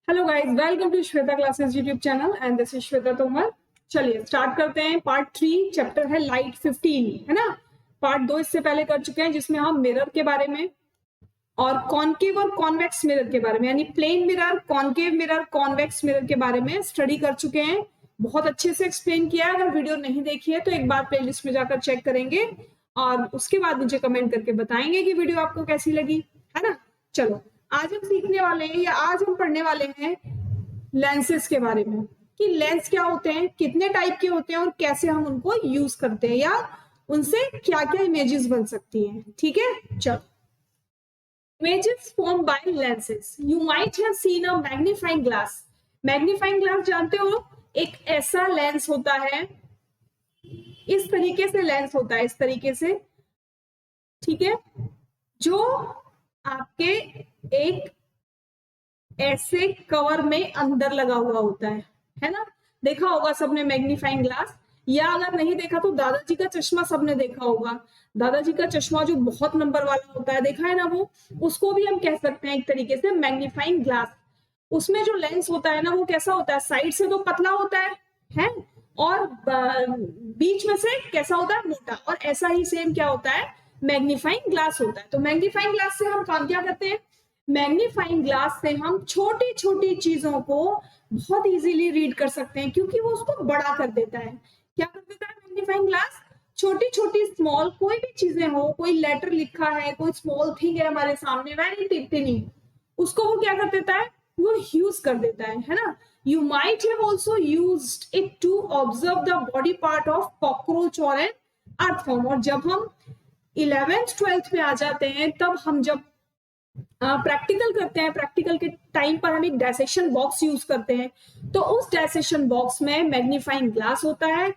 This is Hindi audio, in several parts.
Hello guys, welcome to Shweta classes YouTube channel and this is Shweta Tomar. चलिए स्टार्ट करते हैं। पार्ट 3 चैप्टर है लाइट 15, है ना। पार्ट 2 इससे पहले कर चुके हैं जिसमें हम मिरर के बारे में और कॉनकेव और कॉन्वेक्स मिरर के बारे में, यानी plane mirror, concave mirror, convex mirror के बारे में स्टडी कर चुके हैं। बहुत अच्छे से एक्सप्लेन किया है। अगर वीडियो नहीं देखी है तो एक बार प्लेलिस्ट में जाकर चेक करेंगे और उसके बाद मुझे कमेंट करके बताएंगे कि वीडियो आपको कैसी लगी, है ना। चलो आज हम सीखने वाले हैं या आज हम पढ़ने वाले हैं लेंसेज के बारे में कि लेंस क्या होते हैं, कितने टाइप के होते हैं और कैसे हम उनको यूज करते हैं या उनसे क्या क्या इमेजेस बन सकती हैं। ठीक है, चलो। Images formed by lenses. You might have seen a magnifying glass. Magnifying glass जानते हो, एक ऐसा लेंस होता है, इस तरीके से लेंस होता है, इस तरीके से, ठीक है, जो आपके एक ऐसे कवर में अंदर लगा हुआ होता है ना। देखा होगा सबने मैग्नीफाइंग ग्लास, या अगर नहीं देखा तो दादाजी का चश्मा सबने देखा होगा। दादाजी का चश्मा जो बहुत नंबर वाला होता है, देखा है ना, वो उसको भी हम कह सकते हैं एक तरीके से मैग्नीफाइंग ग्लास। उसमें जो लेंस होता है ना, वो कैसा होता है, साइड से तो पतला होता है और बीच में से कैसा होता है, मोटा। और ऐसा ही सेम क्या होता है, मैग्नीफाइंग ग्लास होता है। तो मैग्नीफाइंग ग्लास से हम काम क्या करते हैं, मैग्नीफाइंग ग्लास से हम छोटी छोटी चीजों को बहुत इजीली रीड कर सकते हैं, क्योंकि वो उसको बड़ा कर देता है। क्या कर देता है मैग्नीफाइंग ग्लास, छोटी छोटी स्मॉल कोई भी चीजें हो, कोई लेटर लिखा है, कोई स्मॉल थिंग है हमारे सामने, वेरी टिनी, उसको वो क्या कर देता है, वो यूज कर देता है ना। You might have also used it to observe the body part of cockroach और एन अर्थवर्म। और जब हम 11th 12th में आ जाते हैं, तब हम जब प्रैक्टिकल करते हैं, प्रैक्टिकल के टाइम पर हम एक डायसेक्शन बॉक्स यूज करते हैं, तो उस डायसेक्शन बॉक्स में मैग्नीफाइंग ग्लास होता है,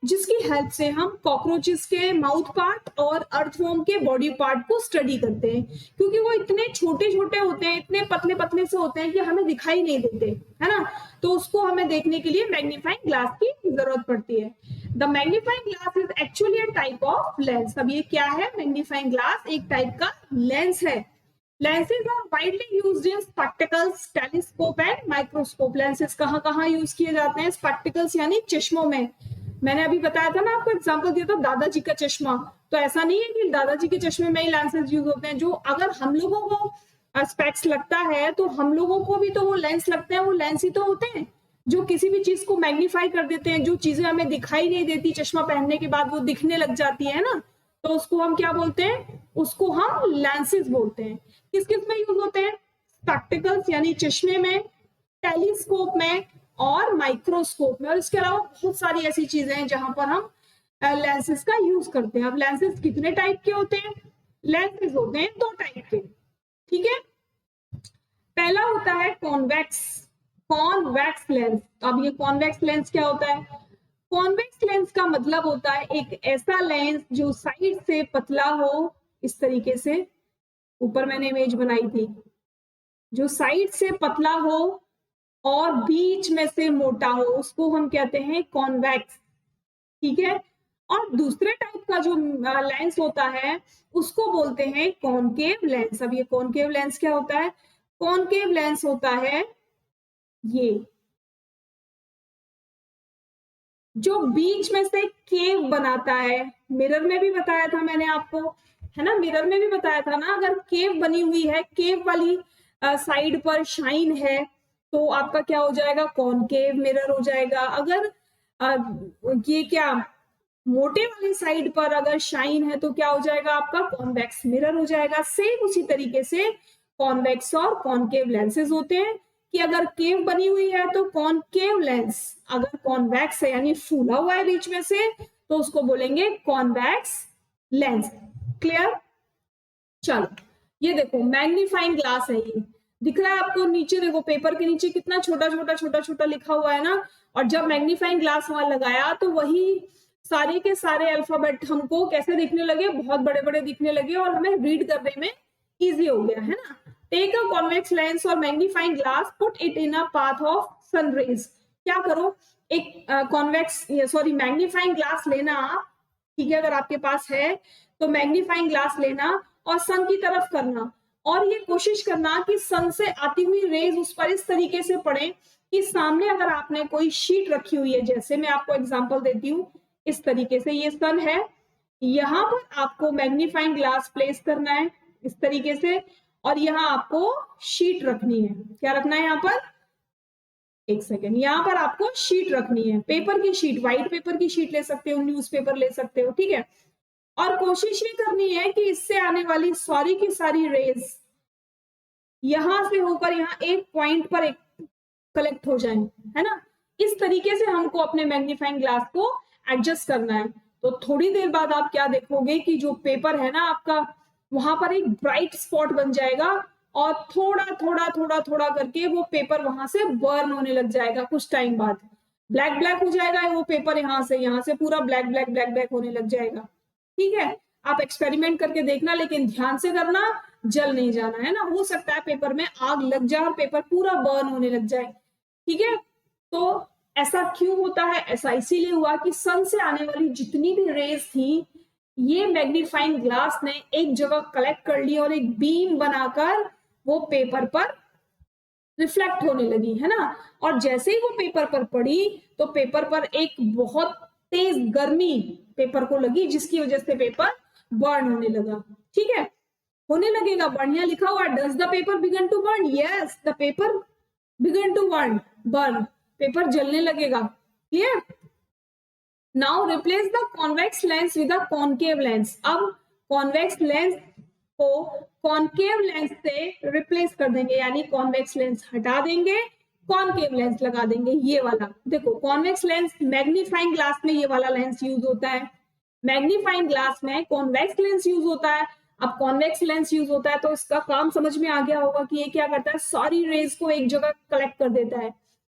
जिसकी हेल्प से हम कॉकरोचेस के माउथ पार्ट और अर्थवर्म के बॉडी पार्ट को स्टडी करते हैं, क्योंकि वो इतने छोटे छोटे होते हैं, इतने पतले पतले से होते हैं कि हमें दिखाई नहीं देते, है ना। तो उसको हमें देखने के लिए मैग्नीफाइंग ग्लास की जरूरत पड़ती है। The magnifying glass is actually a type of lens. अब ये क्या है, मैग्नीफाइंग ग्लास एक टाइप का लेंस है। Lenses are widely used in spectacles, telescope and microscope. Lenses कहाँ यूज किए जाते हैं, स्पेक्टिकल्स यानी चश्मों में। मैंने अभी बताया था ना, आपको एग्जांपल दिया था दादाजी का चश्मा। तो ऐसा नहीं है कि दादाजी के चश्मे में ही लेंसेज यूज होते हैं। जो अगर हम लोगों को स्पेक्स लगता है तो हम लोगों को भी तो वो लेंस लगते हैं, वो लेंस ही तो होते हैं जो किसी भी चीज को मैग्नीफाई कर देते हैं। जो चीजें हमें दिखाई नहीं देती, चश्मा पहनने के बाद वो दिखने लग जाती है ना, तो उसको हम क्या बोलते हैं, उसको हम लेंसेज बोलते हैं। किस किस में यूज होते हैं, स्पेक्टिकल्स यानी चश्मे में, टेलीस्कोप में और माइक्रोस्कोप में। और इसके अलावा बहुत सारी ऐसी चीजें हैं जहां पर हम लेंसेज का यूज करते हैं। अब लेंसेज कितने टाइप के होते हैं, लेंसेज होते हैं 2 टाइप के, ठीक है। पहला होता है कॉन्वेक्स लेंस। अब ये कॉन्वेक्स लेंस क्या होता है, कॉन्वेक्स लेंस का मतलब होता है एक ऐसा लेंस जो साइड से पतला हो, इस तरीके से, ऊपर मैंने इमेज बनाई थी, जो साइड से पतला हो और बीच में से मोटा हो, उसको हम कहते हैं कॉन्वेक्स, ठीक है। और दूसरे टाइप का जो लेंस होता है उसको बोलते हैं कॉनकेव लेंस। अब ये कॉनकेव लेंस क्या होता है, कॉनकेव लेंस होता है ये जो बीच में से केव बनाता है। मिरर में भी बताया था मैंने आपको, है ना, मिरर में भी बताया था ना, अगर केव बनी हुई है, केव वाली साइड पर शाइन है, तो आपका क्या हो जाएगा, कॉनकेव मिरर हो जाएगा। अगर ये क्या, मोटे वाली साइड पर अगर शाइन है तो क्या हो जाएगा, आपका कॉन्वेक्स मिरर हो जाएगा। सेम उसी तरीके से कॉन्वेक्स और कॉनकेव लेंसेज होते हैं कि अगर केव बनी हुई है तो कॉनकेव लेंस, अगर कॉन्वेक्स है यानी फूला हुआ है बीच में से, तो उसको बोलेंगे कॉन्वेक्स लेंस। क्लियर। चलो ये देखो मैग्नीफाइंग ग्लास है, ये दिख रहा है आपको नीचे, देखो पेपर के नीचे कितना छोटा छोटा लिखा हुआ है ना। और जब मैग्नीफाइंग ग्लास वहां लगाया तो वही सारे के सारे अल्फाबेट हमको कैसे दिखने लगे, बहुत बड़े बड़े दिखने लगे और हमें रीड करने में इजी हो गया, है ना। टेक अ कॉन्वेक्स लेंस और magnifying glass, put it in a path of sun rays. क्या करो, एक कॉन्वेक्स सॉरी मैग्नीफाइंग ग्लास लेना आप, ठीक है, अगर आपके पास है तो मैग्नीफाइंग ग्लास लेना और सन की तरफ करना और ये कोशिश करना कि सन से आती हुई रेज उस पर इस तरीके से पड़े कि सामने अगर आपने कोई शीट रखी हुई है, जैसे मैं आपको एग्जांपल देती हूँ, इस तरीके से ये सन है, यहाँ पर आपको मैग्नीफाइंग ग्लास प्लेस करना है इस तरीके से, और यहाँ आपको शीट रखनी है। क्या रखना है यहाँ पर? एक सेकेंड, यहाँ पर आपको शीट रखनी है, पेपर की शीट, व्हाइट पेपर की शीट ले सकते हो, न्यूज़पेपर ले सकते हो, ठीक है। और कोशिश ये करनी है कि इससे आने वाली सारी की सारी रेज यहां से होकर यहाँ एक पॉइंट पर एक कलेक्ट हो जाए, है ना। इस तरीके से हमको अपने मैग्नीफाइंग ग्लास को एडजस्ट करना है। तो थोड़ी देर बाद आप क्या देखोगे कि जो पेपर है ना आपका, वहां पर एक ब्राइट स्पॉट बन जाएगा और थोड़ा थोड़ा थोड़ा थोड़ा करके वो पेपर वहां से बर्न होने लग जाएगा। कुछ टाइम बाद ब्लैक ब्लैक हो जाएगा वो पेपर, यहाँ से पूरा ब्लैक ब्लैक ब्लैक ब्लैक होने लग जाएगा, ठीक है। आप एक्सपेरिमेंट करके देखना, लेकिन ध्यान से करना, जल नहीं जाना, है ना। हो सकता है पेपर में आग लग जाए और पेपर पूरा बर्न होने लग जाए, ठीक है। तो ऐसा क्यों होता है? ऐसा इसीलिए हुआ कि सन से आने वाली जितनी भी रेज थी, ये मैग्नीफाइंग ग्लास ने एक जगह कलेक्ट कर ली और एक बीम बनाकर वो पेपर पर रिफ्लेक्ट होने लगी, है ना। और जैसे ही वो पेपर पर पड़ी तो पेपर पर एक बहुत तेज गर्मी पेपर को लगी, जिसकी वजह से पेपर बर्न होने लगा, ठीक है। होने लगेगा, बढ़िया लिखा हुआ, does the paper begin to burn? Yes, the paper begin to burn, paper जलने लगेगा, clear. Now replace the convex lens with a concave lens. अब कॉन्वेक्स लेंस को कॉनकेव लेंस से रिप्लेस कर देंगे, यानी कॉन्वेक्स लेंस हटा देंगे, कॉनकेव लेंस लगा देंगे। ये वाला देखो, कॉन्वेक्स लेंस मैग्नीफाइंग ग्लास में ये वाला लेंस यूज होता है, मैग्नीफाइंग ग्लास में कॉन्वेक्स लेंस यूज होता है। अब कॉन्वेक्स लेंस यूज होता है तो इसका काम समझ में आ गया होगा कि ये क्या करता है, सारी रेज को एक जगह कलेक्ट कर देता है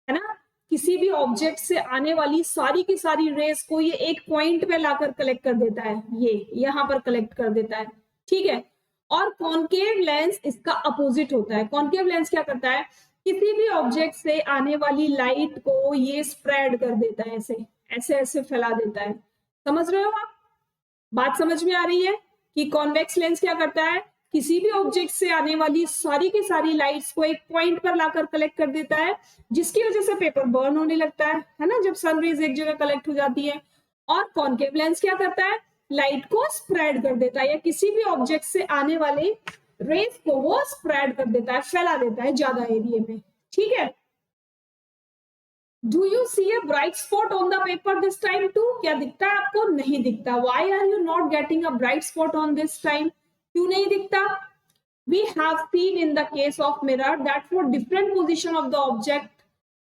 ना। किसी भी ऑब्जेक्ट से आने वाली सारी की सारी रेज को ये एक पॉइंट पे लाकर कलेक्ट कर देता है, ये यहाँ पर कलेक्ट कर देता है, ठीक है। और कॉनकेव लेंस इसका अपोजिट होता है। कॉनकेव लेंस क्या करता है, किसी भी ऑब्जेक्ट से आने वाली लाइट को ये स्प्रेड कर देता है, ऐसे ऐसे ऐसे फैला देता है। समझ रहे हो आप? बात समझ में आ रही है कि कॉन्वेक्स लेंस क्या करता है, किसी भी ऑब्जेक्ट से आने वाली सारी की सारी लाइट्स को एक पॉइंट पर लाकर कलेक्ट कर देता है, जिसकी वजह से पेपर बर्न होने लगता है ना, जब सन रेज एक जगह कलेक्ट हो जाती है। और कॉनकेव लेंस क्या करता है, लाइट को स्प्रेड कर देता है, या किसी भी ऑब्जेक्ट से आने वाले रेज को वो स्प्रेड कर देता है, फैला देता है ज्यादा एरिया में, ठीक है। Do you see a bright spot on the paper this time too? क्या दिखता है आपको? नहीं दिखता। Why are you not getting a bright spot on this time? क्यों नहीं दिखता? We have seen in the case of mirror that for different position of the object,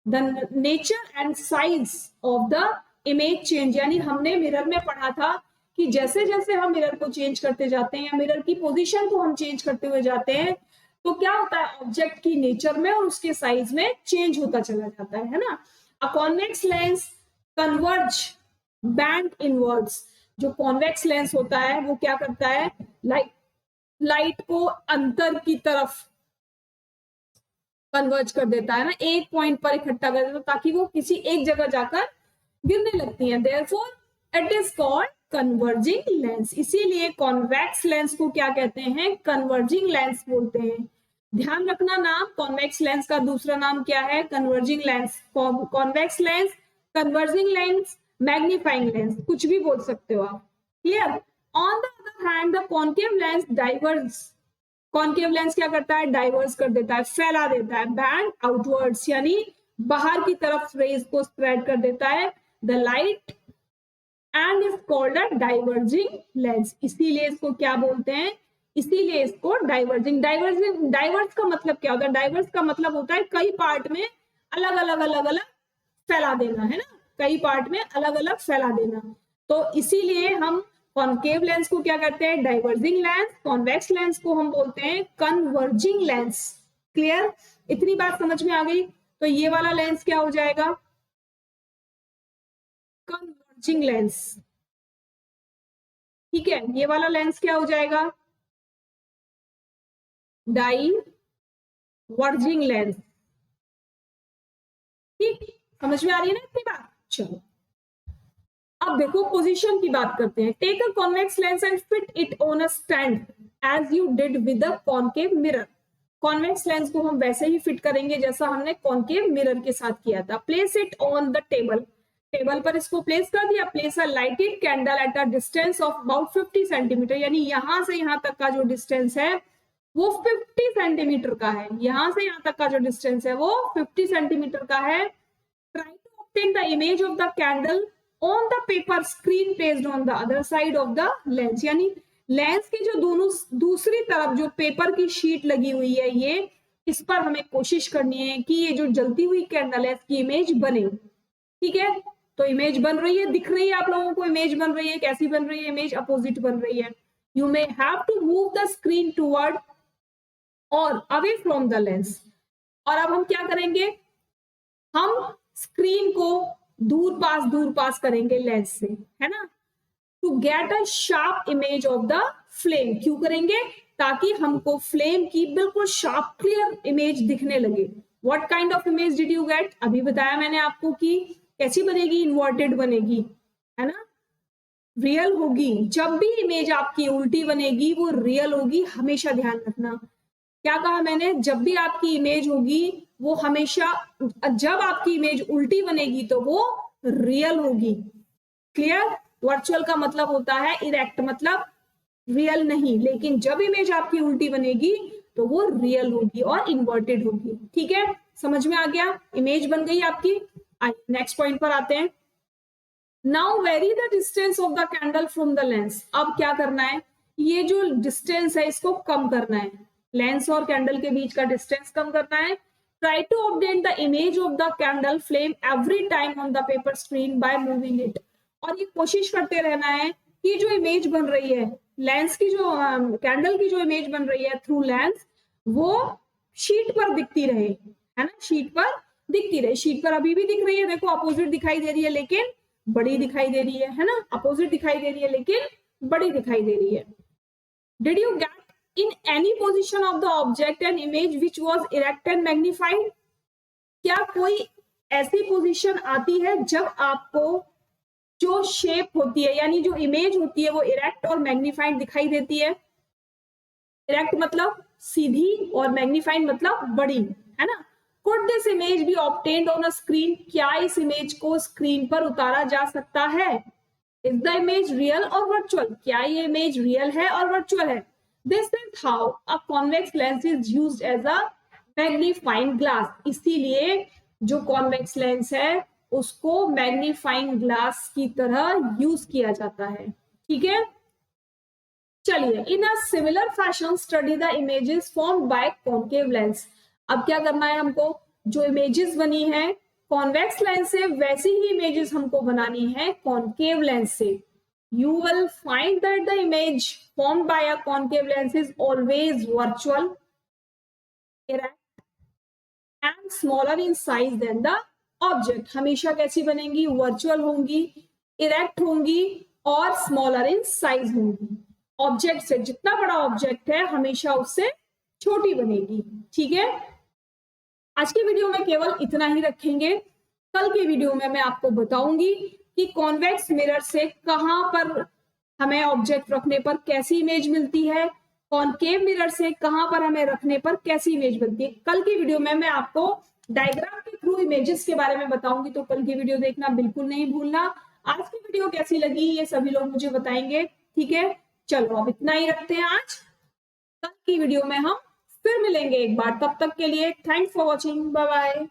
the nature and size of the image change. यानी हमने मिरर में पढ़ा था कि जैसे जैसे हम मिरर को चेंज करते जाते हैं या मिरर की पोजीशन को हम चेंज करते हुए जाते हैं, तो क्या होता है, ऑब्जेक्ट की नेचर में और उसके साइज में चेंज होता चला जाता है ना। A convex lens converge band inwards. जो कॉन्वेक्स लेंस होता है वो क्या करता है, लाइट को अंतर की तरफ कन्वर्ज कर देता है ना, एक पॉइंट पर इकट्ठा कर देता है ताकि वो किसी एक जगह जाकर गिरने लगती है। Therefore, it is called converging lens. इसीलिए कॉन्वेक्स लेंस को क्या कहते हैं, कन्वर्जिंग लेंस बोलते हैं। ध्यान रखना नाम, कॉन्वेक्स लेंस का दूसरा नाम क्या है, converging lens. Convex lens, converging lens, magnifying lens, कुछ भी बोल सकते हो आप, clear. On the other hand the concave lens diverge. Concave lens क्या करता है, डाइवर्स कर देता है, फैला देता है, बैंड आउटवर्ड्स, यानी बाहर की तरफ रेज को स्प्रेड कर देता है, the light, and is called a diverging lens. इसीलिए इसको क्या बोलते हैं, इसीलिए इसको डाइवर्जिंग। डाइवर्स का मतलब क्या होता है, डाइवर्स का मतलब होता है कई पार्ट में अलग अलग फैला देना, है ना, कई पार्ट में अलग अलग फैला देना। तो इसीलिए हम कॉनकेव लेंस को क्या करते हैं, डाइवर्जिंग लेंस, कॉन्वेक्स लेंस को हम बोलते हैं कन्वर्जिंग लेंस। क्लियर, इतनी बात समझ में आ गई। तो ये वाला लेंस क्या हो जाएगा, कन्वर्जिंग लेंस, ठीक है। ये वाला लेंस क्या हो जाएगा, डाइवर्जिंग लेंस, ठीक, समझ में आ रही है ना इतनी बात। चलो अब देखो पोजीशन की बात करते हैं। Take a convex lens and fit it on a stand. As you did with the concave mirror. Convex lens को हम वैसे ही फिट करेंगे जैसा हमने कॉनकेव मिरर के साथ किया था। Place it on the table, table पर इसको प्लेस कर दिया। Place a lighted candle at a distance of about 50 centimetre, यानी यहां से यहां तक का जो डिस्टेंस है वो 50 सेंटीमीटर का है। यहां से यहां तक का जो डिस्टेंस है वो 50 सेंटीमीटर का है। Try to obtain the image of the candle on the paper screen placed on the other side of the lens, यानी लेंस की जो दोनों दूसरी तरफ जो पेपर की शीट लगी हुई है, ये इस पर हमें कोशिश करनी है कि ये जो जलती हुई कैंडल है इसकी इमेज बने। ठीक है, तो इमेज बन रही है, दिख रही है आप लोगों को, इमेज बन रही है। कैसी बन रही है इमेज? अपोजिट बन रही है। You may have to move the screen toward और अवे फ्रॉम द लेंस। और अब हम क्या करेंगे? हम स्क्रीन को दूर पास करेंगे लेंस से, है ना, to get a sharp image of the flame. क्यों करेंगे? ताकि हमको फ्लेम की बिल्कुल शार्प क्लियर इमेज दिखने लगे। What kind of image did you get? अभी बताया मैंने आपको कि कैसी बनेगी, इन्वर्टेड बनेगी, है ना, रियल होगी। जब भी इमेज आपकी उल्टी बनेगी वो रियल होगी, हमेशा ध्यान रखना। क्या कहा मैंने? जब भी आपकी इमेज होगी वो हमेशा, जब आपकी इमेज उल्टी बनेगी तो वो रियल होगी। क्लियर? वर्चुअल का मतलब होता है इरेक्ट, मतलब रियल नहीं, लेकिन जब इमेज आपकी उल्टी बनेगी तो वो रियल होगी और इन्वर्टेड होगी। ठीक है, समझ में आ गया? इमेज बन गई आपकी। नेक्स्ट पॉइंट पर आते हैं। Now very the distance of the candle from the lens. अब क्या करना है? ये जो डिस्टेंस है इसको कम करना है, लेंस और कैंडल के बीच का डिस्टेंस कम करना है। Try to obtain the image of the candle flame every time on the paper screen by moving it. और ये कोशिश करते रहना है कि जो इमेज बन रही है लेंस की, जो कैंडल की जो इमेज बन रही है थ्रू लेंस, वो शीट पर दिखती रहे, है ना, शीट पर दिखती रहे। शीट पर अभी भी दिख रही है, देखो अपोजिट दिखाई दे रही है लेकिन बड़ी दिखाई दे रही है ना, अपोजिट दिखाई दे रही है लेकिन बड़ी दिखाई दे रही है। Did you get in any position of the object an image which was erect and magnified? क्या कोई ऐसी पोजिशन आती है जब आपको जो शेप होती है, यानी जो इमेज होती है, वो इरेक्ट और मैग्निफाइड दिखाई देती है? इरेक्ट मतलब सीधी और मैग्निफाइड मतलब बड़ी, है ना। Could this image B obtained on a screen? क्या इस इमेज को स्क्रीन पर उतारा जा सकता है? इज द इमेज रियल और वर्चुअल? क्या ये इमेज रियल है और वर्चुअल है? This is how a convex lens is used as a magnifying glass. इसीलिए जो कॉन्वेक्स लेंस है उसको मैग्नीफाइंग ग्लास की तरह यूज किया जाता है। ठीक है, चलिए, in a similar fashion study the images formed by concave lens. अब क्या करना है हमको? जो इमेजेस बनी है कॉन्वेक्स लेंस से, वैसी ही इमेजेस हमको बनानी है कॉन्केव लेंस से। You will find that the image formed by a concave lens is always virtual, erect and smaller in size than the object। हमेशा कैसी बनेंगी? वर्चुअल होंगी, इरेक्ट होंगी और स्मॉलर इन साइज होंगी। ऑब्जेक्ट से, जितना बड़ा ऑब्जेक्ट है हमेशा उससे छोटी बनेगी। ठीक है, आज की वीडियो में केवल इतना ही रखेंगे। कल के वीडियो में मैं आपको बताऊंगी कि कॉन्वेक्स मिरर से कहां पर हमें ऑब्जेक्ट रखने पर कैसी इमेज मिलती है, कॉनकेव मिरर से कहां पर हमें रखने पर कैसी इमेज मिलती है। कल की वीडियो में मैं आपको डायग्राम के थ्रू इमेजेस के बारे में बताऊंगी, तो कल की वीडियो देखना बिल्कुल नहीं भूलना। आज की वीडियो कैसी लगी ये सभी लोग मुझे बताएंगे। ठीक है, चलो अब इतना ही रखते हैं आज। कल की वीडियो में हम फिर मिलेंगे एक बार, तब तक के लिए thanks for watching, bye bye.